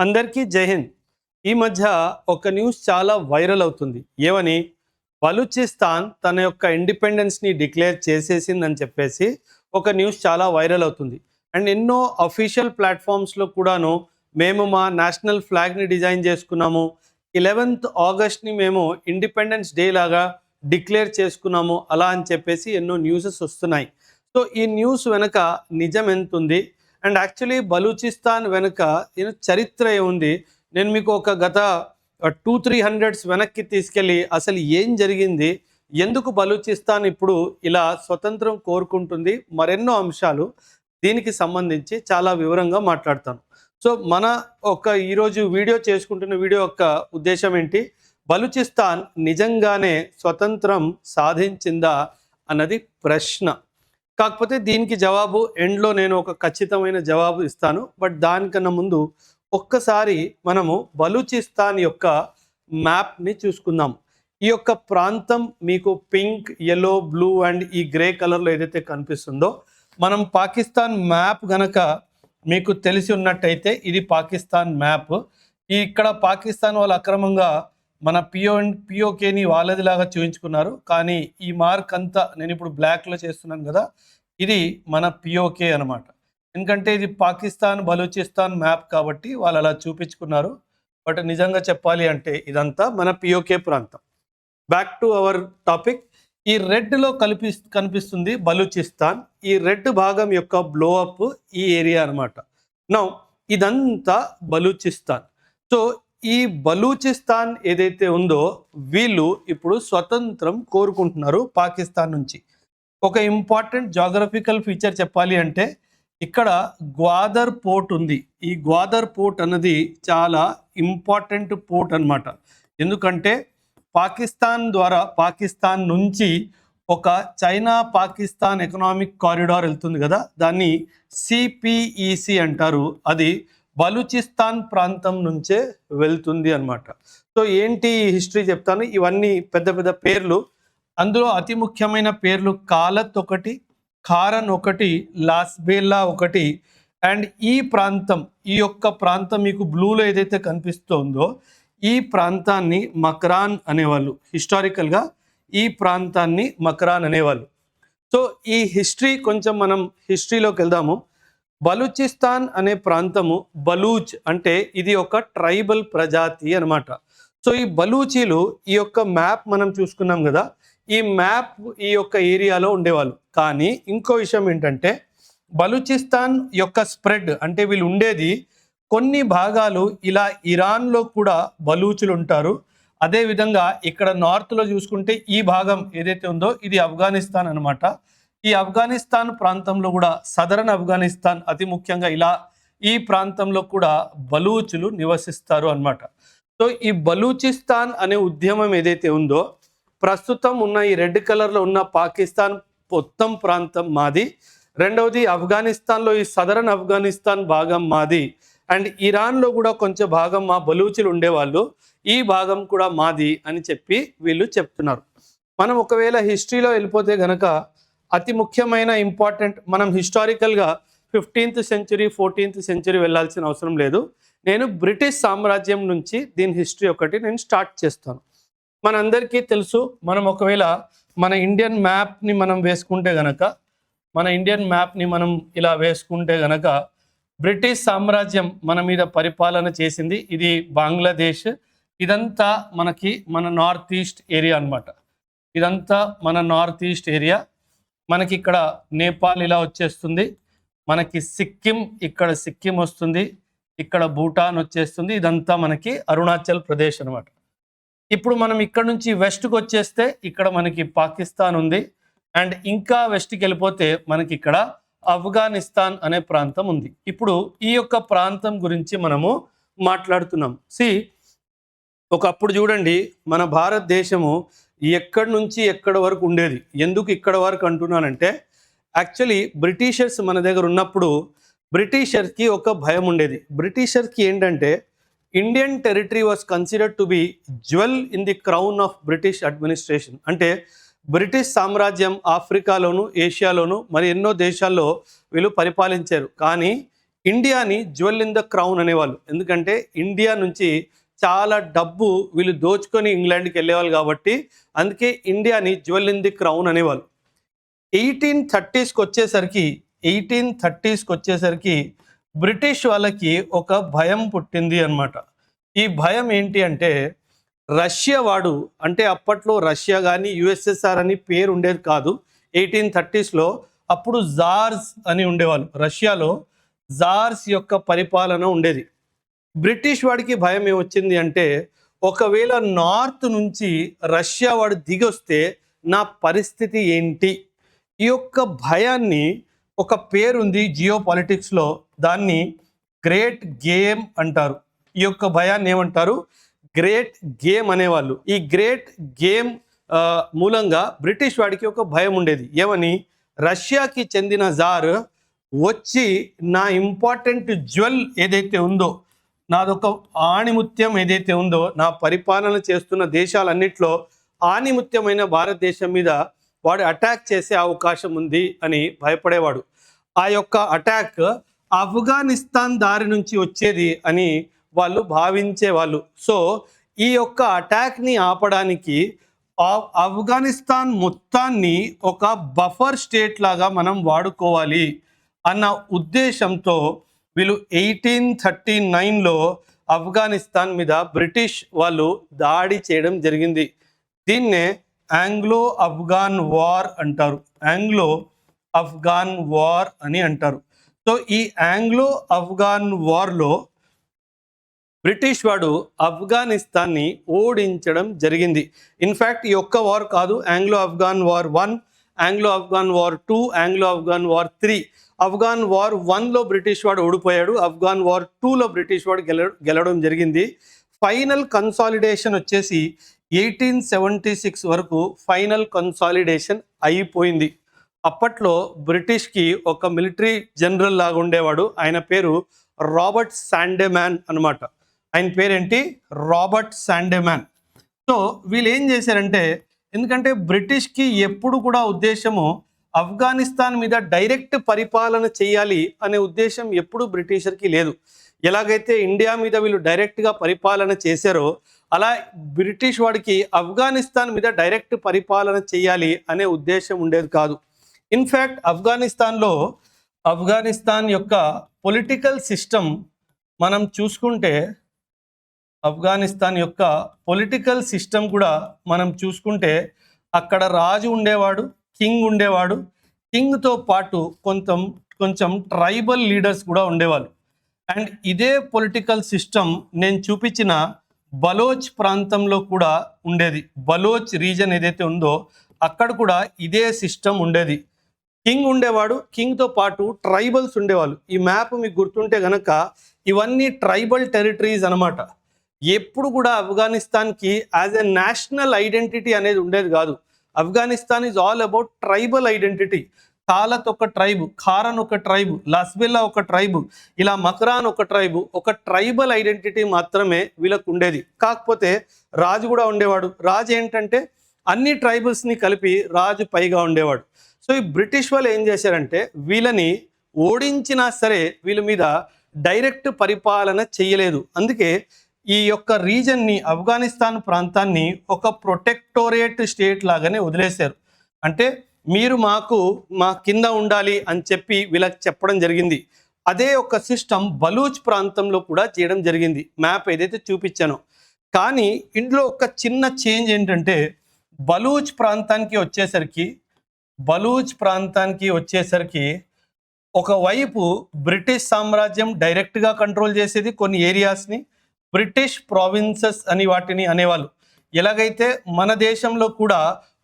అందరికీ జై హింద్. ఈ మధ్య ఒక న్యూస్ చాలా వైరల్ అవుతుంది. ఏమని? బలూచిస్తాన్ తన యొక్క ఇండిపెండెన్స్ని డిక్లేర్ చేసేసిందని చెప్పేసి ఒక న్యూస్ చాలా వైరల్ అవుతుంది. అండ్ ఎన్నో అఫీషియల్ ప్లాట్ఫామ్స్లో కూడాను మేము మా నేషనల్ ఫ్లాగ్ని డిజైన్ చేసుకున్నాము, 11th ఆగస్ట్ని మేము ఇండిపెండెన్స్ డే లాగా డిక్లేర్ చేసుకున్నాము అలా అని చెప్పేసి ఎన్నో న్యూసెస్ వస్తున్నాయి. సో ఈ న్యూస్ వెనక నిజం ఎంత ఉంది? అండ్ యాక్చువల్లీ బలూచిస్తాన్ వెనుక చరిత్ర ఏముంది? నేను మీకు ఒక గత 200-300 వెనక్కి తీసుకెళ్ళి అసలు ఏం జరిగింది, ఎందుకు బలూచిస్తాన్ ఇప్పుడు ఇలా స్వతంత్రం కోరుకుంటుంది, మరెన్నో అంశాలు దీనికి సంబంధించి చాలా వివరంగా మాట్లాడతాను. సో మన ఈరోజు వీడియో చేసుకుంటున్న వీడియో యొక్క ఉద్దేశం ఏంటి? బలూచిస్తాన్ నిజంగానే స్వతంత్రం సాధించిందా అన్నది ప్రశ్న. కాకపోతే దీనికి జవాబు ఎండ్లో నేను ఒక ఖచ్చితమైన జవాబు ఇస్తాను. బట్ దానికన్నా ముందు ఒక్కసారి మనము బలూచిస్తాన్ యొక్క మ్యాప్ని చూసుకుందాం. ఈ యొక్క ప్రాంతం మీకు పింక్, ఎల్లో, బ్లూ అండ్ ఈ గ్రే కలర్లో ఏదైతే కనిపిస్తుందో, మనం పాకిస్తాన్ మ్యాప్ గనక మీకు తెలిసి ఉన్నట్టయితే ఇది పాకిస్తాన్ మ్యాప్. ఇక్కడ పాకిస్తాన్ వాళ్ళు అక్రమంగా మన పిఓకేని వాళ్ళదిలాగా చూపించుకున్నారు. కానీ ఈ మార్క్ అంతా నేను ఇప్పుడు బ్లాక్లో చేస్తున్నాను కదా, ఇది మన పిఓకే అనమాట. ఎందుకంటే ఇది పాకిస్తాన్ బలూచిస్తాన్ మ్యాప్ కాబట్టి వాళ్ళు అలా చూపించుకున్నారు. బట్ నిజంగా చెప్పాలి అంటే ఇదంతా మన పిఓకే ప్రాంతం. Back to our topic. ఈ రెడ్లో కనిపిస్తుంది బలూచిస్తాన్. ఈ రెడ్ భాగం యొక్క బ్లోఅప్ ఈ ఏరియా అనమాట. నౌ ఇదంతా బలూచిస్తాన్. సో ఈ బలూచిస్తాన్ ఏదైతే ఉందో వీళ్ళు ఇప్పుడు స్వతంత్రం కోరుకుంటున్నారు పాకిస్తాన్ నుంచి. ఒక ఇంపార్టెంట్ జాగ్రఫికల్ ఫీచర్ చెప్పాలి అంటే ఇక్కడ గ్వాదర్ పోర్ట్ ఉంది. ఈ గ్వాదర్ పోర్ట్ అన్నది చాలా ఇంపార్టెంట్ పోర్ట్ అనమాట. ఎందుకంటే పాకిస్తాన్ నుంచి ఒక చైనా పాకిస్తాన్ ఎకనామిక్ కారిడార్ వెళ్తుంది కదా, దాన్ని సిపిఈసి అంటారు. అది బలూచిస్తాన్ ప్రాంతం నుంచే వెళ్తుంది అనమాట. సో ఏంటి హిస్టరీ చెప్తాను. ఇవన్నీ పెద్ద పెద్ద పేర్లు. అందులో అతి ముఖ్యమైన పేర్లు కాలత్ ఒకటి, ఖారన్ ఒకటి, లాస్బేల్లా ఒకటి. అండ్ ఈ యొక్క ప్రాంతం మీకు బ్లూలో ఏదైతే కనిపిస్తుందో ఈ ప్రాంతాన్ని మక్రాన్ అనేవాళ్ళు. హిస్టారికల్గా ఈ ప్రాంతాన్ని మక్రాన్ అనేవాళ్ళు. సో ఈ హిస్టరీ కొంచెం మనం హిస్టరీలోకి వెళ్దాము. బలూచిస్తాన్ అనే ప్రాంతము, బలూచ్ అంటే ఇది ఒక ట్రైబల్ ప్రజాతి అనమాట. సో ఈ బలూచీలు ఈ యొక్క మ్యాప్ మనం చూసుకున్నాం కదా, ఈ మ్యాప్ ఈ యొక్క ఏరియాలో ఉండేవాళ్ళు. కానీ ఇంకో విషయం ఏంటంటే బలూచిస్తాన్ యొక్క స్ప్రెడ్ అంటే వీళ్ళు ఉండేది కొన్ని భాగాలు ఇలా ఇరాన్లో కూడా బలూచులు ఉంటారు. అదేవిధంగా ఇక్కడ నార్త్లో చూసుకుంటే ఈ భాగం ఏదైతే ఉందో ఇది ఆఫ్ఘనిస్తాన్ అనమాట. ఈ ఆఫ్ఘనిస్తాన్ ప్రాంతంలో కూడా సదరన్ ఆఫ్ఘనిస్తాన్ అతి ముఖ్యంగా ఇలా ఈ ప్రాంతంలో కూడా బలూచులు నివసిస్తారు అన్నమాట. సో ఈ బలూచిస్తాన్ అనే ఉద్యమం ఏదైతే ఉందో ప్రస్తుతం ఉన్న ఈ రెడ్ కలర్లో ఉన్న పాకిస్తాన్ మొత్తం ప్రాంతం మాది. రెండవది ఆఫ్ఘనిస్తాన్లో ఈ సదరన్ ఆఫ్ఘనిస్తాన్ భాగం మాది. అండ్ ఇరాన్లో కూడా కొంచెం భాగం మా బలూచులు ఉండేవాళ్ళు, ఈ భాగం కూడా మాది అని చెప్పి వీళ్ళు చెప్తున్నారు. మనం ఒకవేళ హిస్టరీలో వెళ్ళిపోతే గనక అతి ముఖ్యమైన ఇంపార్టెంట్, మనం హిస్టారికల్గా 15th సెంచురీ 14th సెంచురీ వెళ్ళాల్సిన అవసరం లేదు. నేను బ్రిటిష్ సామ్రాజ్యం నుంచి దీని హిస్టరీ ఒకటి నేను స్టార్ట్ చేస్తాను. మనందరికీ తెలుసు, మనం ఒకవేళ మన ఇండియన్ మ్యాప్ని మనం వేసుకుంటే గనక, మనం ఇలా వేసుకుంటే గనక బ్రిటిష్ సామ్రాజ్యం మన మీద పరిపాలన చేసింది. ఇది బంగ్లాదేశ్. ఇదంతా మన నార్త్ ఈస్ట్ ఏరియా అనమాట. ఇదంతా మన నార్త్ ఈస్ట్ ఏరియా. మనకి ఇక్కడ నేపాల్ ఇలా వచ్చేస్తుంది, మనకి సిక్కిం, ఇక్కడ సిక్కిం వస్తుంది, ఇక్కడ భూటాన్ వచ్చేస్తుంది. ఇదంతా మనకి అరుణాచల్ ప్రదేశ్ అనమాట. ఇప్పుడు మనం ఇక్కడ నుంచి వెస్ట్కి వచ్చేస్తే ఇక్కడ మనకి పాకిస్తాన్ ఉంది. అండ్ ఇంకా వెస్ట్కి వెళ్ళిపోతే మనకి ఇక్కడ ఆఫ్ఘనిస్తాన్ అనే ప్రాంతం ఉంది. ఇప్పుడు ఈ యొక్క ప్రాంతం గురించి మనము మాట్లాడుతున్నాం. ఒకప్పుడు చూడండి, మన భారతదేశము ఎక్కడి నుంచి ఎక్కడి వరకు ఉండేది. ఎందుకు ఇక్కడ వరకు అంటున్నానంటే యాక్చువల్లీ బ్రిటిషర్స్ మన దగ్గర ఉన్నప్పుడు బ్రిటిషర్స్కి ఒక భయం ఉండేది. బ్రిటిషర్స్కి ఏంటంటే Indian territory was considered to be jewel in the crown of British administration. అంటే బ్రిటిష్ సామ్రాజ్యం ఆఫ్రికాలోను, ఏషియాలోను మరి ఎన్నో దేశాల్లో వీళ్ళు పరిపాలించారు. కానీ ఇండియాని జ్యువెల్ ఇన్ ద క్రౌన్ అనేవాళ్ళు. ఎందుకంటే ఇండియా నుంచి చాలా డబ్బు వీళ్ళు దోచుకొని ఇంగ్లాండ్కి వెళ్ళేవాళ్ళు కాబట్టి అందుకే ఇండియాని జ్యువెల్ ఇన్ ది క్రౌన్ అనేవాళ్ళు. 1830కి వచ్చేసరికి బ్రిటిష్ వాళ్ళకి ఒక భయం పుట్టింది అన్నమాట. ఈ భయం ఏంటి అంటే రష్యా వాడు, అంటే అప్పట్లో రష్యా కానీ యుఎస్ఎస్ఆర్ అని పేరు ఉండేది కాదు. 1830స్లో అప్పుడు జార్స్ అని ఉండేవాళ్ళు. రష్యాలో జార్స్ యొక్క పరిపాలన ఉండేది. బ్రిటిష్ వాడికి భయం ఏమొచ్చింది అంటే ఒకవేళ నార్త్ నుంచి రష్యా వాడు దిగొస్తే నా పరిస్థితి ఏంటి? ఈ యొక్క భయాన్ని ఒక పేరుంది జియో పాలిటిక్స్లో, దాన్ని గ్రేట్ గేమ్ అంటారు. ఈ యొక్క భయాన్ని ఏమంటారు? గ్రేట్ గేమ్ అనేవాళ్ళు. ఈ గ్రేట్ గేమ్ మూలంగా బ్రిటిష్ వాడికి ఒక భయం ఉండేది. ఏమని? రష్యాకి చెందిన జార్ వచ్చి నా ఇంపార్టెంట్ జ్యువెల్ ఏదైతే ఉందో, నాదొక ఆణిముత్యం ఏదైతే ఉందో, నా పరిపాలన చేస్తున్న దేశాలన్నిట్లో ఆణిముత్యమైన భారతదేశం మీద వాడు అటాక్ చేసే అవకాశం ఉంది అని భయపడేవాడు. ఆ యొక్క అటాక్ ఆఫ్ఘనిస్తాన్ దారి నుంచి వచ్చేది అని వాళ్ళు భావించేవాళ్ళు. సో ఈ యొక్క అటాక్ని ఆపడానికి ఆఫ్ఘనిస్తాన్ మొత్తాన్ని ఒక బఫర్ స్టేట్ లాగా మనం వాడుకోవాలి అన్న ఉద్దేశంతో వీళ్ళు 1839లో ఆఫ్ఘనిస్తాన్ మీద బ్రిటిష్ వాళ్ళు దాడి చేయడం జరిగింది. దీన్నే ఆంగ్లో ఆఫ్ఘాన్ వార్ అంటారు. ఆంగ్లో ఆఫ్ఘాన్ వార్ అని అంటారు. సో ఈ ఆంగ్లో ఆఫ్ఘాన్ వార్లో బ్రిటిష్ వాడు ఆఫ్ఘనిస్తాన్ని ఓడించడం జరిగింది. ఇన్ఫ్యాక్ట్ ఈ ఒక్క వార్ కాదు, Anglo Afghan war 1, Anglo Afghan war 2, Anglo Afghan war 3. Afghan war 1లో బ్రిటిష్ వాడు ఓడిపోయాడు. ఆఫ్ఘాన్ వార్ 2లో బ్రిటిష్ వాడు గెలవడం జరిగింది. ఫైనల్ కన్సాలిడేషన్ వచ్చేసి 1876 వరకు ఫైనల్ కన్సాలిడేషన్ అయిపోయింది. అప్పట్లో బ్రిటిష్కి ఒక మిలిటరీ జనరల్ లాగా ఉండేవాడు. ఆయన పేరు రాబర్ట్ శాండెమాన్ అనమాట. ఆయన పేరేంటి? రాబర్ట్ శాండెమాన్. సో వీళ్ళు ఏం చేశారంటే, ఎందుకంటే బ్రిటిష్కి ఎప్పుడు కూడా ఉద్దేశము ఆఫ్ఘనిస్తాన్ మీద డైరెక్ట్ పరిపాలన చేయాలి అనే ఉద్దేశం ఎప్పుడు బ్రిటిషర్కి లేదు. ఎలాగైతే ఇండియా మీద వీళ్ళు డైరెక్ట్గా పరిపాలన చేశారో అలా బ్రిటిష్ వాడికి ఆఫ్ఘనిస్తాన్ మీద డైరెక్ట్ పరిపాలన చేయాలి అనే ఉద్దేశం ఉండేది కాదు. ఇన్ఫ్యాక్ట్ ఆఫ్ఘనిస్తాన్ యొక్క పొలిటికల్ సిస్టమ్ మనం చూసుకుంటే, ఆఫ్ఘనిస్తాన్ యొక్క పొలిటికల్ సిస్టమ్ కూడా మనం చూసుకుంటే అక్కడ రాజు ఉండేవాడు, కింగ్ ఉండేవాడు. కింగ్తో పాటు కొంచెం ట్రైబల్ లీడర్స్ కూడా ఉండేవాళ్ళు. అండ్ ఇదే పొలిటికల్ సిస్టమ్ నేను చూపించిన బలోచ్ ప్రాంతంలో కూడా ఉండేది. బలోచ్ రీజన్ ఏదైతే ఉందో అక్కడ కూడా ఇదే సిస్టమ్ ఉండేది. కింగ్ ఉండేవాడు, కింగ్తో పాటు ట్రైబల్స్ ఉండేవాళ్ళు. ఈ మ్యాప్ మీకు గుర్తుంటే గనక ఇవన్నీ ట్రైబల్ టెరిటరీస్ అనమాట. ఎప్పుడు కూడా ఆఫ్ఘనిస్తాన్కి యాజ్ ఎ నేషనల్ ఐడెంటిటీ అనేది ఉండేది కాదు. Afghanistan is all about tribal identity. కాలత్ ఒక ట్రైబు, ఖారన్ ఒక ట్రైబు, లస్బెల్లా ఒక ట్రైబు, ఇలా మకరాన్ ఒక ట్రైబు. ఒక ట్రైబల్ ఐడెంటిటీ మాత్రమే వీళ్ళకు ఉండేది. కాకపోతే రాజు కూడా ఉండేవాడు. రాజు ఏంటంటే అన్ని ట్రైబల్స్ని కలిపి రాజు పైగా ఉండేవాడు. సో ఈ బ్రిటిష్ వాళ్ళు ఏం చేశారంటే వీళ్ళని ఓడించినా సరే వీళ్ళ మీద డైరెక్ట్ పరిపాలన చేయలేదు. అందుకే ఈ యొక్క రీజన్ని, ఆఫ్ఘనిస్తాన్ ప్రాంతాన్ని ఒక ప్రొటెక్టోరేట్ స్టేట్ లాగానే వదిలేశారు. అంటే మీరు మా కింద ఉండాలి అని చెప్పి వీళ్ళకి చెప్పడం జరిగింది. అదే ఒక సిస్టమ్ బలూచ్ ప్రాంతంలో కూడా చేయడం జరిగింది, మ్యాప్ ఏదైతే చూపించానో. కానీ ఇందులో ఒక చిన్న చేంజ్ ఏంటంటే బలూచ్ ప్రాంతానికి వచ్చేసరికి ఒకవైపు బ్రిటిష్ సామ్రాజ్యం డైరెక్ట్గా కంట్రోల్ చేసేది కొన్ని ఏరియాస్ని, బ్రిటిష్ ప్రావిన్సెస్ అని వాటిని అనేవాళ్ళు. ఎలాగైతే మన దేశంలో కూడా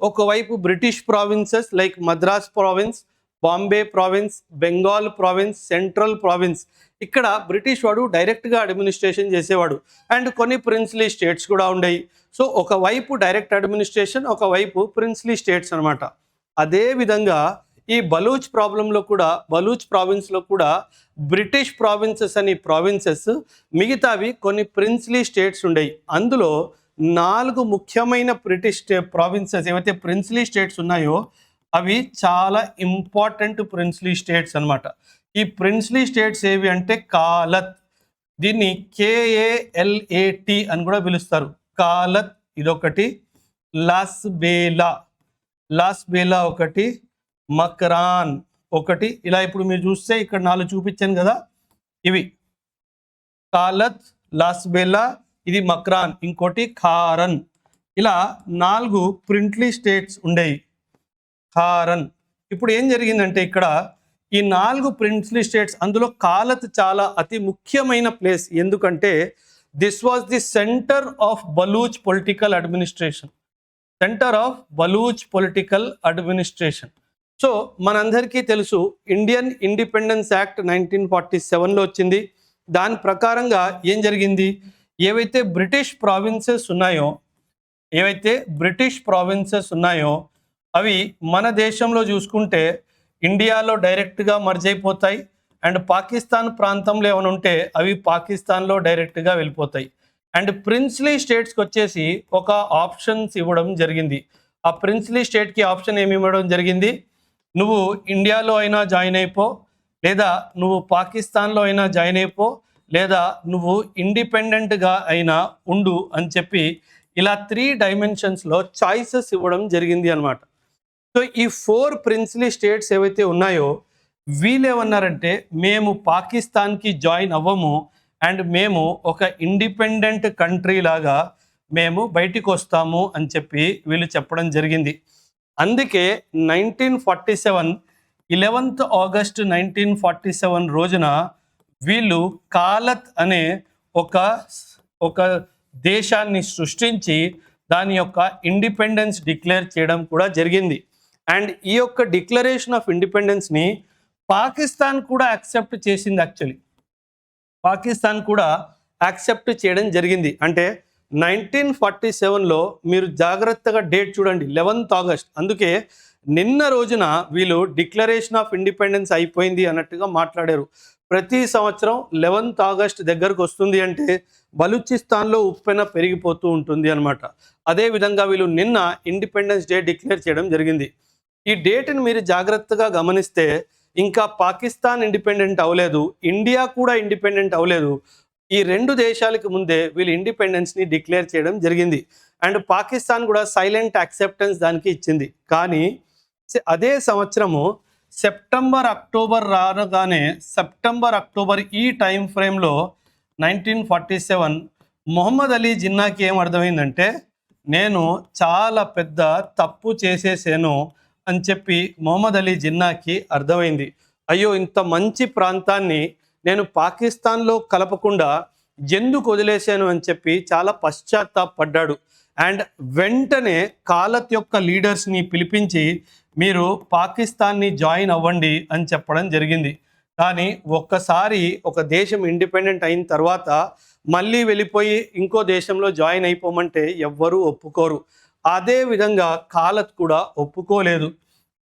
ఒకవైపు British provinces like Madras province, Bombay province, Bengal province, central province, ఇక్కడ బ్రిటిష్ వాడు డైరెక్ట్గా అడ్మినిస్ట్రేషన్ చేసేవాడు. అండ్ కొన్ని ప్రిన్స్లీ స్టేట్స్ కూడా ఉండేవి. సో ఒకవైపు డైరెక్ట్ అడ్మినిస్ట్రేషన్, ఒకవైపు ప్రిన్స్లీ స్టేట్స్ అనమాట. అదేవిధంగా ఈ బలూచ్ ప్రావిన్స్లో కూడా బ్రిటిష్ ప్రావిన్సెస్ అని ప్రావిన్సెస్, మిగతావి కొన్ని ప్రిన్స్లీ స్టేట్స్ ఉండేవి. అందులో 4 ముఖ్యమైన బ్రిటిష్ ప్రావిన్సెస్ ఏవైతే ప్రిన్స్లీ స్టేట్స్ ఉన్నాయో అవి చాలా ఇంపార్టెంట్ ప్రిన్స్లీ స్టేట్స్ అనమాట. ఈ ప్రిన్స్లీ స్టేట్స్ ఏవి అంటే కాలత్, దీన్ని KALAT అని కూడా పిలుస్తారు. కాలత్ ఇదొకటి, లాస్బేలా ఒకటి, మక్రాన్ ఒకటి. ఇలా ఇప్పుడు మీరు చూస్తే ఇక్కడ 4 చూపించాను కదా, ఇవి కాలత్, లాస్బేలా, ఇది మక్రాన్, ఇంకోటి ఖారన్. ఇలా 4 ప్రిన్స్లీ స్టేట్స్ ఉండేవి. ఖారన్. ఇప్పుడు ఏం జరిగిందంటే ఇక్కడ ఈ 4 ప్రిన్స్లీ స్టేట్స్, అందులో కాలత్ చాలా అతి ముఖ్యమైన ప్లేస్. ఎందుకంటే this was the centre of Baloch political administration. So మనందరికీ తెలుసు, ఇండియన్ ఇండిపెండెన్స్ యాక్ట్ 1947లో వచ్చింది. దాని ప్రకారంగా ఏం జరిగింది, ఏవైతే బ్రిటిష్ ప్రావిన్సెస్ ఉన్నాయో అవి మన దేశంలో చూసుకుంటే ఇండియాలో డైరెక్ట్గా మర్జ్ అయిపోతాయి. అండ్ పాకిస్తాన్ ప్రాంతంలో ఏమైనా ఉంటే అవి పాకిస్తాన్లో డైరెక్ట్గా వెళ్ళిపోతాయి. అండ్ ప్రిన్స్లీ స్టేట్స్కి వచ్చేసి ఒక ఆప్షన్స్ ఇవ్వడం జరిగింది. ఆ ప్రిన్స్లీ స్టేట్కి ఆప్షన్ ఏమి ఇవ్వడం జరిగింది, నువ్వు ఇండియాలో అయినా జాయిన్ అయిపో, లేదా నువ్వు పాకిస్తాన్లో అయినా జాయిన్ అయిపో, లేదా నువ్వు ఇండిపెండెంట్గా అయినా ఉండు అని చెప్పి ఇలా 3 డైమెన్షన్స్లో చాయిసెస్ ఇవ్వడం జరిగింది అనమాట. సో ఈ 4 ప్రిన్స్లీ స్టేట్స్ ఏవైతే ఉన్నాయో వీళ్ళేమన్నారంటే మేము పాకిస్తాన్కి జాయిన్ అవ్వము, అండ్ మేము ఒక ఇండిపెండెంట్ కంట్రీ లాగా మేము బయటికి వస్తాము అని చెప్పి వీళ్ళు చెప్పడం జరిగింది. అందుకే 11th ఆగస్ట్ 1947 రోజున వీళ్ళు కాలత్ అనే ఒక దేశాన్ని సృష్టించి దాని యొక్క ఇండిపెండెన్స్ డిక్లేర్ చేయడం కూడా జరిగింది. అండ్ ఈ యొక్క డిక్లరేషన్ ఆఫ్ ఇండిపెండెన్స్ని పాకిస్తాన్ కూడా యాక్సెప్ట్ చేసింది. యాక్చువల్లీ పాకిస్తాన్ కూడా యాక్సెప్ట్ చేయడం జరిగింది. అంటే 1947లో మీరు జాగ్రత్తగా డేట్ చూడండి, 11th ఆగస్ట్. అందుకే నిన్న రోజున వీళ్ళు డిక్లరేషన్ ఆఫ్ ఇండిపెండెన్స్ అయిపోయింది అన్నట్టుగా మాట్లాడారు. ప్రతి సంవత్సరం 11th ఆగస్ట్ దగ్గరకు వస్తుంది అంటే బలూచిస్తాన్లో ఉప్పెన పెరిగిపోతూ ఉంటుంది అనమాట. అదేవిధంగా వీళ్ళు నిన్న ఇండిపెండెన్స్ డే డిక్లేర్ చేయడం జరిగింది. ఈ డేట్ని మీరు జాగ్రత్తగా గమనిస్తే ఇంకా పాకిస్తాన్ ఇండిపెండెంట్ అవ్వలేదు, ఇండియా కూడా ఇండిపెండెంట్ అవ్వలేదు. ఈ 2 దేశాలకు ముందే వీళ్ళు ఇండిపెండెన్స్ని డిక్లేర్ చేయడం జరిగింది. అండ్ పాకిస్తాన్ కూడా సైలెంట్ యాక్సెప్టెన్స్ దానికి ఇచ్చింది. కానీ అదే సంవత్సరము సెప్టెంబర్ అక్టోబర్ ఈ టైం ఫ్రేమ్లో 1947 మొహమ్మద్ అలీ జిన్నాకి ఏం అర్థమైందంటే నేను చాలా పెద్ద తప్పు చేసేసాను అని చెప్పి మొహమ్మద్ అలీ జిన్నాకి అర్థమైంది. అయ్యో, ఇంత మంచి ప్రాంతాన్ని నేను పాకిస్తాన్లో కలపకుండా ఎందుకు వదిలేశాను అని చెప్పి చాలా పశ్చాత్తాపడ్డాడు. అండ్ వెంటనే కాలత్ యొక్క లీడర్స్ని పిలిపించి మీరు పాకిస్తాన్ని జాయిన్ అవ్వండి అని చెప్పడం జరిగింది. కానీ ఒక్కసారి ఒక దేశం ఇండిపెండెంట్ అయిన తర్వాత మళ్ళీ వెళ్ళిపోయి ఇంకో దేశంలో జాయిన్ అయిపోమంటే ఎవ్వరూ ఒప్పుకోరు. అదే విధంగా కాలత్ కూడా ఒప్పుకోలేదు.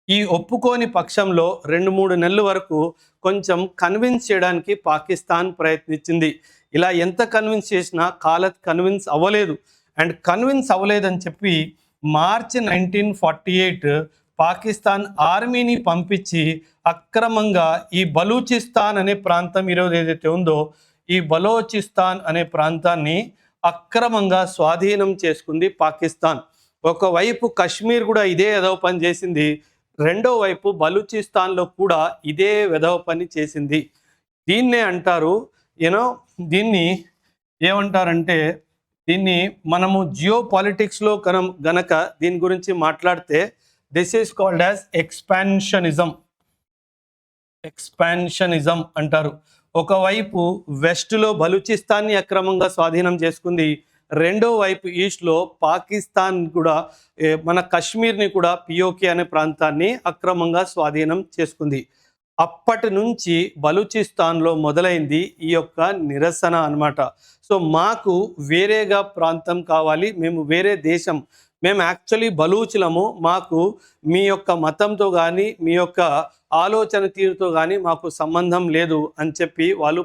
ఈ ఒప్పుకోని పక్షంలో 2-3 నెలల వరకు కొంచెం కన్విన్స్ చేయడానికి పాకిస్తాన్ ప్రయత్నించింది. ఇలా ఎంత కన్విన్స్ చేసినా కాలత్ కన్విన్స్ అవ్వలేదు. అండ్ కన్విన్స్ అవ్వలేదని చెప్పి మార్చి 1948 పాకిస్తాన్ ఆర్మీని పంపించి అక్రమంగా ఈ బలూచిస్తాన్ అనే ప్రాంతం ఈరోజు ఏదైతే ఉందో ఈ బలోచిస్తాన్ అనే ప్రాంతాన్ని అక్రమంగా స్వాధీనం చేసుకుంది పాకిస్తాన్. ఒకవైపు కశ్మీర్ కూడా ఇదే ఎదవ పని చేసింది, రెండో వైపు బలూచిస్తాన్లో కూడా ఇదే వెధవ పని చేసింది. దీన్నే అంటారు దీన్ని ఏమంటారంటే దీన్ని మనము జియో పాలిటిక్స్లో గనక దీని గురించి మాట్లాడితే దిస్ ఈస్ కాల్డ్ యాజ్ ఎక్స్పాన్షనిజం అంటారు. ఒకవైపు వెస్ట్లో బలూచిస్తాన్ని అక్రమంగా స్వాధీనం చేసుకుంది, రెండో వైపు ఈస్ట్లో పాకిస్తాన్ కూడా మన కశ్మీర్ని కూడా పిఓకే అనే ప్రాంతాన్ని అక్రమంగా స్వాధీనం చేసుకుంది. అప్పటి నుంచి బలూచిస్తాన్లో మొదలైంది ఈ యొక్క నిరసన అన్నమాట. సో మాకు వేరేగా ప్రాంతం కావాలి, మేము వేరే దేశం, మేము యాక్చువల్లీ బలూచులము, మాకు మీ యొక్క మతంతో కానీ మీ యొక్క ఆలోచన తీరుతో కానీ మాకు సంబంధం లేదు అని చెప్పి వాళ్ళు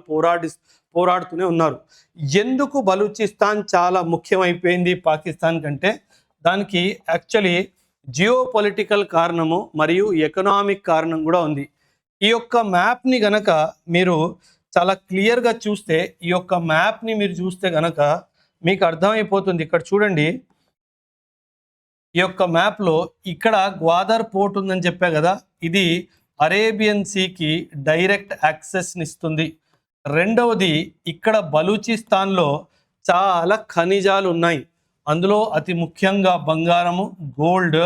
పోరాడుతూనే ఉన్నారు. ఎందుకు బలూచిస్తాన్ చాలా ముఖ్యమైపోయింది పాకిస్తాన్ కంటే, దానికి యాక్చువల్లీ జియో పొలిటికల్ కారణము మరియు ఎకనామిక్ కారణం కూడా ఉంది. ఈ యొక్క మ్యాప్ని గనక మీరు చాలా క్లియర్గా చూస్తే, ఈ యొక్క మ్యాప్ని మీరు చూస్తే గనక మీకు అర్థమైపోతుంది. ఇక్కడ చూడండి, ఈ యొక్క మ్యాప్లో ఇక్కడ గ్వాదర్ పోర్ట్ ఉందని చెప్పా కదా, ఇది అరేబియన్ సీకి డైరెక్ట్ యాక్సెస్ని ఇస్తుంది. రెండవది, ఇక్కడ బలూచిస్తాన్లో చాలా ఖనిజాలు ఉన్నాయి. అందులో అతి ముఖ్యంగా బంగారము, గోల్డ్,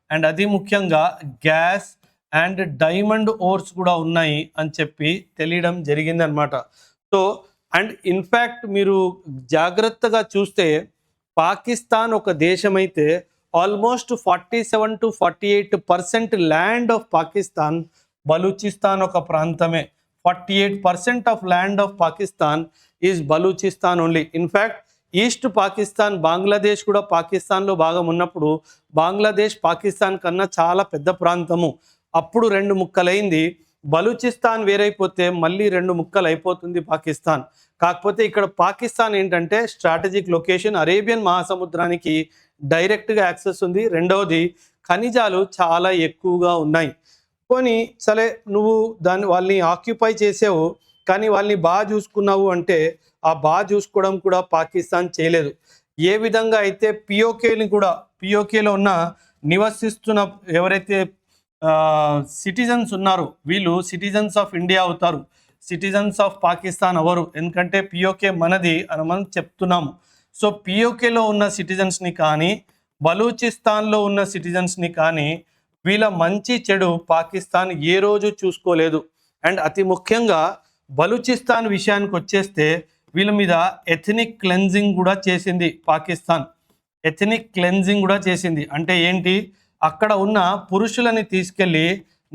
అండ్ అతి ముఖ్యంగా గ్యాస్ అండ్ డైమండ్ ఓర్స్ కూడా ఉన్నాయి అని చెప్పి తెలియడం జరిగింది అనమాట. సో అండ్ ఇన్ఫ్యాక్ట్ మీరు జాగ్రత్తగా చూస్తే పాకిస్తాన్ ఒక దేశమైతే almost 47 to 48% land of Pakistan Balochistan ఒక ప్రాంతమే. 48% of land of Pakistan is Balochistan only. In fact east Pakistan, Bangladesh కూడా పాకిస్తాన్లో భాగం ఉన్నప్పుడు బంగ్లాదేశ్ పాకిస్తాన్ కన్నా చాలా పెద్ద ప్రాంతము. అప్పుడు 2 ముక్కలైంది. బలూచిస్తాన్ వేరైపోతే మళ్ళీ 2 ముక్కలు అయిపోతుంది పాకిస్తాన్. కాకపోతే ఇక్కడ పాకిస్తాన్ ఏంటంటే స్ట్రాటజిక్ లొకేషన్, అరేబియన్ మహాసముద్రానికి డైరెక్ట్గా యాక్సెస్ ఉంది. రెండవది, ఖనిజాలు చాలా ఎక్కువగా ఉన్నాయి. పోనీ సరే, నువ్వు వాళ్ళని ఆక్యుపై చేసావు, కానీ వాళ్ళని బాగా చూసుకున్నావు అంటే ఆ బాగా చూసుకోవడం కూడా పాకిస్తాన్ చేయలేదు. ఏ విధంగా అయితే పిఓకేని కూడా, పిఓకేలో ఉన్న నివసిస్తున్న ఎవరైతే సిటిజన్స్ ఉన్నారు వీళ్ళు సిటిజన్స్ ఆఫ్ ఇండియా అవుతారు, సిటిజన్స్ ఆఫ్ పాకిస్తాన్ అవరు. ఎందుకంటే పిఓకే మనది అని మనం చెప్తున్నాము. సో పిఓకేలో ఉన్న సిటిజన్స్ని కానీ బలూచిస్తాన్లో ఉన్న సిటిజన్స్ని కానీ వీళ్ళ మంచి చెడు పాకిస్తాన్ ఏ రోజు చూసుకోలేదు. అండ్ అతి ముఖ్యంగా బలూచిస్తాన్ విషయానికి వచ్చేస్తే వీళ్ళ మీద ఎథనిక్ క్లెన్జింగ్ కూడా చేసింది పాకిస్తాన్. ఎథనిక్ క్లెన్జింగ్ కూడా చేసింది అంటే ఏంటి, అక్కడ ఉన్న పురుషులని తీసుకెళ్ళి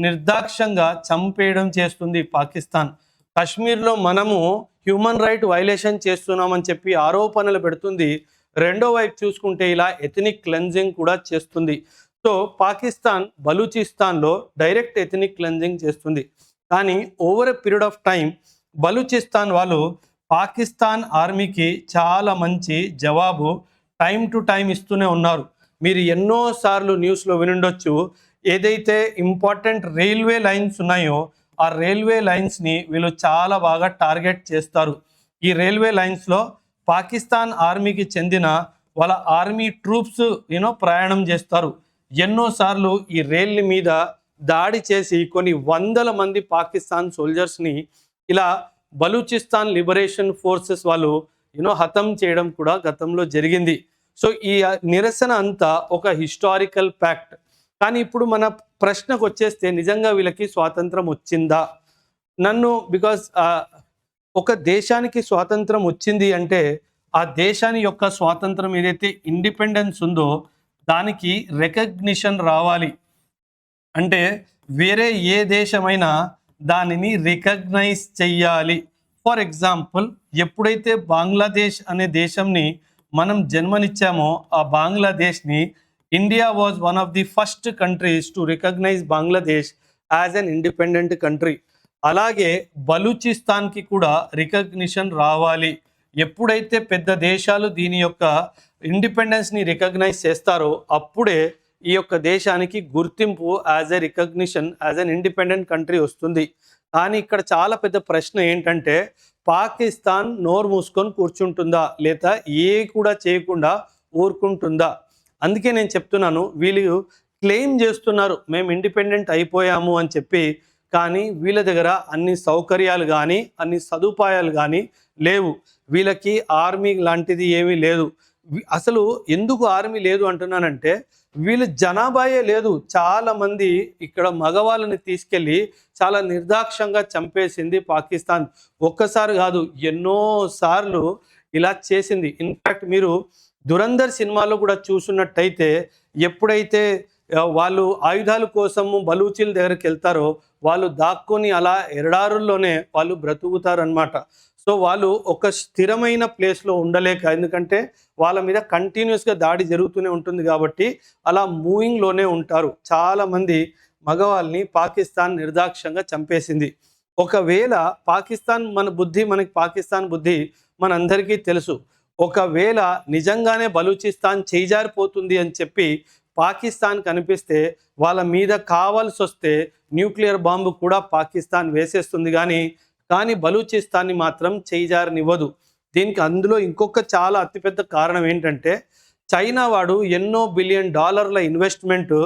నిర్దాక్ష్యంగా చంపేయడం చేస్తుంది పాకిస్తాన్. కశ్మీర్లో మనము హ్యూమన్ రైట్ వైలేషన్ చేస్తున్నామని చెప్పి ఆరోపణలు పెడుతుంది. రెండో వైపు చూసుకుంటే ఇలా ఎథనిక్ క్లెన్జింగ్ కూడా చేస్తుంది. సో పాకిస్తాన్ బలూచిస్తాన్లో డైరెక్ట్ ఎథనిక్ క్లెన్జింగ్ చేస్తుంది. కానీ over a period of time Balochistan వాళ్ళు పాకిస్తాన్ ఆర్మీకి చాలా మంచి జవాబు టైం టు టైం ఇస్తూనే ఉన్నారు. మీరు ఎన్నోసార్లు న్యూస్లో వినుండొచ్చు, ఏదైతే ఇంపార్టెంట్ రైల్వే లైన్స్ ఉన్నాయో ఆ రైల్వే లైన్స్ని వీళ్ళు చాలా బాగా టార్గెట్ చేస్తారు. ఈ రైల్వే లైన్స్లో పాకిస్తాన్ ఆర్మీకి చెందిన వాళ్ళ ఆర్మీ ట్రూప్స్ ప్రయాణం చేస్తారు. ఎన్నోసార్లు ఈ రైళ్ళ మీద దాడి చేసి కొన్ని వందల మంది పాకిస్తాన్ సోల్జర్స్ని ఇలా బలూచిస్తాన్ లిబరేషన్ ఫోర్సెస్ వాళ్ళు హతం చేయడం కూడా గతంలో జరిగింది. సో ఈ నిరసన అంతా ఒక హిస్టారికల్ ఫ్యాక్ట్. కానీ ఇప్పుడు మన ప్రశ్నకు వచ్చేస్తే నిజంగా వీళ్ళకి స్వాతంత్రం వచ్చిందా? బికాజ్ ఒక దేశానికి స్వాతంత్రం వచ్చింది అంటే ఆ దేశాన్ని యొక్క స్వాతంత్రం ఏదైతే ఇండిపెండెన్స్ ఉందో దానికి రికగ్నిషన్ రావాలి. అంటే వేరే ఏ దేశమైనా దానిని రికగ్నైజ్ చెయ్యాలి. ఫర్ ఎగ్జాంపుల్, ఎప్పుడైతే బంగ్లాదేశ్ అనే దేశంని మనం జన్మనిచ్చామో ఆ బంగ్లాదేశ్ని India was one of the first countries to recognise Bangladesh as an independent country. అలాగే బలూచిస్తాన్కి కూడా రికగ్నిషన్ రావాలి. ఎప్పుడైతే పెద్ద దేశాలు దీని యొక్క ఇండిపెండెన్స్ని రికగ్నైజ్ చేస్తారో అప్పుడే ఈ యొక్క దేశానికి గుర్తింపు as a recognition as an independent country వస్తుంది. కానీ ఇక్కడ చాలా పెద్ద ప్రశ్న ఏంటంటే పాకిస్తాన్ నోరు మూసుకొని కూర్చుంటుందా లేదా ఏ కూడా చేయకుండా ఊరుకుంటుందా? అందుకే నేను చెప్తున్నాను, వీళ్ళు క్లెయిమ్ చేస్తున్నారు మేము ఇండిపెండెంట్ అయిపోయాము అని చెప్పి, కానీ వీళ్ళ దగ్గర అన్ని సౌకర్యాలు కానీ అన్ని సదుపాయాలు కానీ లేవు. వీళ్ళకి ఆర్మీ లాంటిది ఏమీ లేదు. అసలు ఎందుకు ఆర్మీ లేదు అంటున్నానంటే వీళ్ళ జనాభాయే లేదు. చాలా మంది ఇక్కడ మగవాళ్ళని తీసుకెళ్ళి చాలా నిర్దాక్ష్యంగా చంపేసింది పాకిస్తాన్. ఒక్కసారి కాదు, ఎన్నోసార్లు ఇలా చేసింది. ఇన్ఫ్యాక్ట్ మీరు దురంధర్ సినిమాలో కూడా చూసున్నట్టయితే ఎప్పుడైతే వాళ్ళు ఆయుధాల కోసము బలూచీల దగ్గరికి వెళ్తారో వాళ్ళు దాక్కొని అలా ఎడారుల్లోనే వాళ్ళు బ్రతుకుతారనమాట. సో వాళ్ళు ఒక స్థిరమైన ప్లేస్లో ఉండలేక, ఎందుకంటే వాళ్ళ మీద కంటిన్యూస్గా దాడి జరుగుతూనే ఉంటుంది కాబట్టి అలా మూవింగ్లోనే ఉంటారు. చాలామంది మగవాళ్ళని పాకిస్తాన్ నిర్దాక్ష్యంగా చంపేసింది. ఒకవేళ పాకిస్తాన్ మనకి పాకిస్తాన్ బుద్ధి మనందరికీ తెలుసు. ఒకవేళ నిజంగానే బలూచిస్తాన్ చేజారిపోతుంది అని చెప్పి పాకిస్తాన్ కనిపిస్తే వాళ్ళ మీద కావాల్సి వస్తే న్యూక్లియర్ బాంబు కూడా పాకిస్తాన్ వేసేస్తుంది కానీ బలూచిస్తాన్ని మాత్రం చేజారనివ్వదు. దీనికి అందులో ఇంకొక చాలా అతిపెద్ద కారణం ఏంటంటే చైనా వాడు ఎన్నో బిలియన్ డాలర్ల ఇన్వెస్ట్మెంట్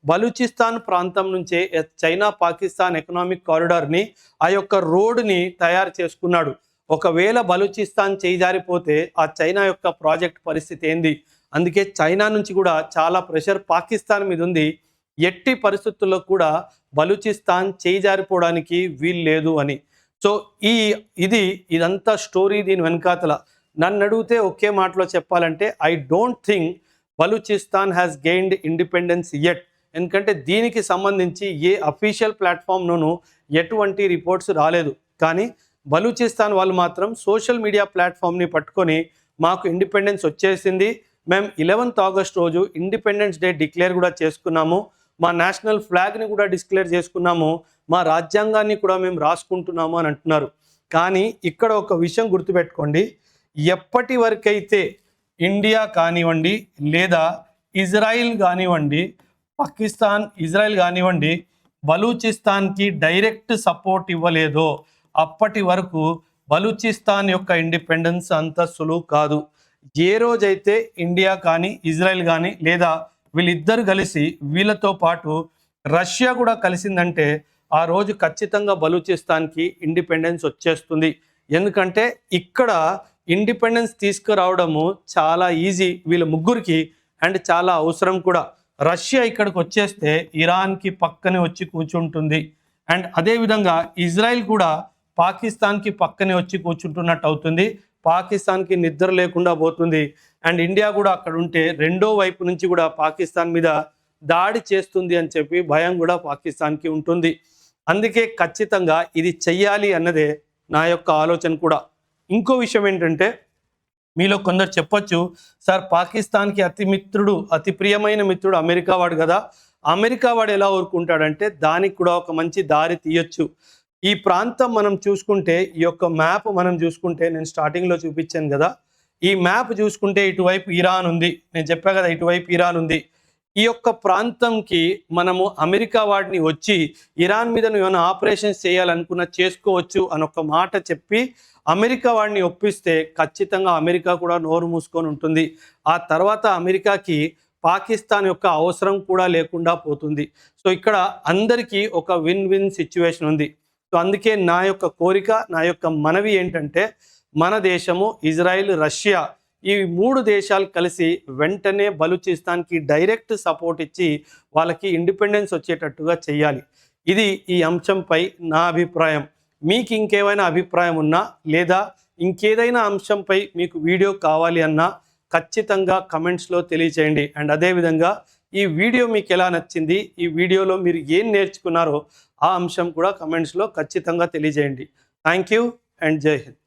బలూచిస్తాన్ ప్రాంతం నుంచే చైనా పాకిస్తాన్ ఎకనామిక్ కారిడార్ని ఆ యొక్క రోడ్ని తయారు చేసుకున్నాడు. ఒకవేళ బలూచిస్తాన్ చేజారిపోతే ఆ చైనా యొక్క ప్రాజెక్ట్ పరిస్థితి ఏంది? అందుకే చైనా నుంచి కూడా చాలా ప్రెషర్ పాకిస్తాన్ మీద ఉంది. ఎట్టి పరిస్థితుల్లో కూడా బలూచిస్తాన్ చేజారిపోవడానికి వీలు లేదు అని. సో ఇదంతా స్టోరీ. దీని వెనకాతల నన్ను అడిగితే ఒకే మాటలో చెప్పాలంటే I don't think Balochistan has gained independence yet. ఎందుకంటే దీనికి సంబంధించి ఏ అఫీషియల్ ప్లాట్ఫామ్లోనూ ఎటువంటి రిపోర్ట్స్ రాలేదు. కానీ బలూచిస్తాన్ వాళ్ళు మాత్రం సోషల్ మీడియా ప్లాట్ఫామ్ని పట్టుకొని మాకు ఇండిపెండెన్స్ వచ్చేసింది, మేము 11th ఆగస్ట్ రోజు ఇండిపెండెన్స్ డే డిక్లేర్ కూడా చేసుకున్నాము, మా నేషనల్ ఫ్లాగ్ని కూడా డిక్లేర్ చేసుకున్నాము, మా రాజ్యాంగాన్ని కూడా మేము రాసుకుంటున్నాము అని అంటున్నారు. కానీ ఇక్కడ ఒక విషయం గుర్తుపెట్టుకోండి, ఎప్పటి వరకైతే ఇండియా కానివ్వండి లేదా ఇజ్రాయిల్ కానివ్వండి, ఇజ్రాయిల్ కానివ్వండి బలూచిస్తాన్కి డైరెక్ట్ సపోర్ట్ ఇవ్వలేదో అప్పటి వరకు బలూచిస్తాన్ యొక్క ఇండిపెండెన్స్ అంత సులువు కాదు. ఏ రోజైతే ఇండియా కానీ ఇజ్రాయెల్ కానీ లేదా వీళ్ళిద్దరు కలిసి వీళ్ళతో పాటు రష్యా కూడా కలిసిందంటే ఆ రోజు ఖచ్చితంగా బలూచిస్తాన్కి ఇండిపెండెన్స్ వచ్చేస్తుంది. ఎందుకంటే ఇక్కడ ఇండిపెండెన్స్ తీసుకురావడము చాలా ఈజీ వీళ్ళ ముగ్గురికి అండ్ చాలా అవసరం కూడా. రష్యా ఇక్కడికి వచ్చేస్తే ఇరాన్కి పక్కనే వచ్చి కూర్చుంటుంది అండ్ అదేవిధంగా ఇజ్రాయెల్ కూడా పాకిస్తాన్కి పక్కనే వచ్చి కూర్చుంటున్నట్టు అవుతుంది. పాకిస్తాన్కి నిద్ర లేకుండా పోతుంది అండ్ ఇండియా కూడా అక్కడ ఉంటే రెండో వైపు నుంచి కూడా పాకిస్తాన్ మీద దాడి చేస్తుంది అని చెప్పి భయం కూడా పాకిస్తాన్కి ఉంటుంది. అందుకే ఖచ్చితంగా ఇది చెయ్యాలి అన్నదే నా యొక్క ఆలోచన కూడా. ఇంకో విషయం ఏంటంటే మీలో కొందరు చెప్పొచ్చు, సార్ పాకిస్తాన్కి అతి ప్రియమైన మిత్రుడు అమెరికా వాడు కదా, అమెరికా వాడు ఎలా ఊరుకుంటాడంటే దానికి కూడా ఒక మంచి దారి తీయొచ్చు. ఈ ప్రాంతం మనం చూసుకుంటే ఈ యొక్క మ్యాప్ మనం చూసుకుంటే నేను స్టార్టింగ్లో చూపించాను కదా, ఈ మ్యాప్ చూసుకుంటే ఇటువైపు ఇరాన్ ఉంది, నేను చెప్పా కదా ఇటువైపు ఇరాన్ ఉంది. ఈ యొక్క ప్రాంతంకి మనము అమెరికా వాడిని వచ్చి ఇరాన్ మీద నువ్వు ఏమైనా ఆపరేషన్స్ చేయాలనుకున్నా చేసుకోవచ్చు అని ఒక మాట చెప్పి అమెరికా వాడిని ఒప్పిస్తే ఖచ్చితంగా అమెరికా కూడా నోరు మూసుకొని ఉంటుంది. ఆ తర్వాత అమెరికాకి పాకిస్తాన్ యొక్క అవసరం కూడా లేకుండా పోతుంది. సో ఇక్కడ అందరికీ ఒక విన్ విన్ సిచ్యువేషన్ ఉంది. సో అందుకే నా యొక్క కోరిక, నా యొక్క మనవి ఏంటంటే మన దేశము, ఇజ్రాయిల్, రష్యా ఈ 3 దేశాలు కలిసి వెంటనే బలూచిస్తాన్కి డైరెక్ట్ సపోర్ట్ ఇచ్చి వాళ్ళకి ఇండిపెండెన్స్ వచ్చేటట్టుగా చేయాలి. ఇది ఈ అంశంపై నా అభిప్రాయం. మీకు ఇంకేమైనా అభిప్రాయం ఉన్నా లేదా ఇంకేదైనా అంశంపై మీకు వీడియో కావాలి అన్నా ఖచ్చితంగా కమెంట్స్లో తెలియచేయండి. అండ్ అదేవిధంగా ఈ వీడియో మీకు ఎలా నచ్చింది, ఈ వీడియోలో మీరు ఏం నేర్చుకున్నారో ఆ అంశం కూడా కమెంట్స్లో ఖచ్చితంగా తెలియజేయండి. థ్యాంక్ యూ అండ్ జై హింద్.